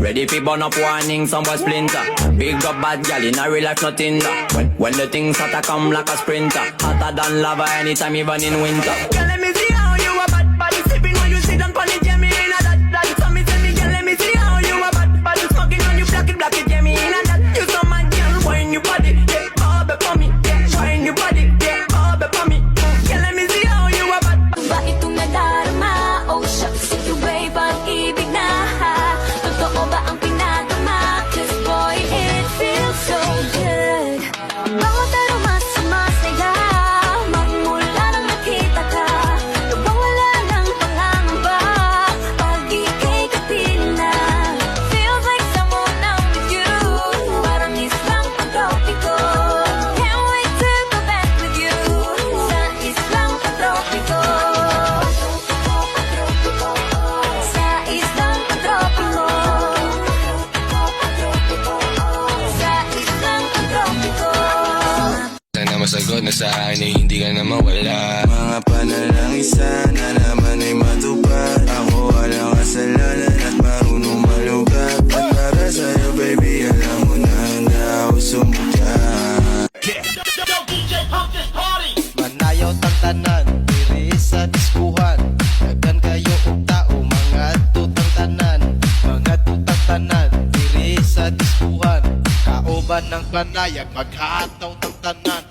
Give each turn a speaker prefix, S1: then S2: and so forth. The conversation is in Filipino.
S1: Ready fi burn up warning, some boy splinter. Big up bad gal in a real life nothing da. When the things hotter come like a sprinter. Hotter than lava anytime even in winter. Girl, let me see how you a bad body sipping when you sit down pon the jammy in a that. So me tell me, girl, let me see how you a bad body smoking when you black it jammy in a that. You so mad, girl, wine your body, yeah, bobby for me, yeah, wine your body, yeah, bobby for me. Girl, let me see how you a bad.
S2: Ba itong nadarama? Oh shucks, if you wave ang ibig na ha. Totoo ba ang pinagama? Cause boy, it feels so good. Bawat aroma sumasaya, magmula nang nakita ka. Nawawala ng pangangamba, pag ika'y kapiling na. Feels like someone now with you, parang islang pagtropiko. Can't wait to go back with you, sa islang pagtropiko. Sa islang pagtropiko. Sa islang pagtropiko.
S3: Sana masagot na sa akin ay hindi ka na mawala.
S4: Mga panalangin sana naman ay matupad. Ako walang kasalanan at marunong malugat. At para sa'yo baby alam mo na handa ako sumukat.
S5: Manayaw tang tanan, diri sa diskuhan. Daghan kayo og tao, mga tutang tanan. Mga tutang tanan, diri sa diskuhan. Kauban ng panayag, maghataw tang tanan.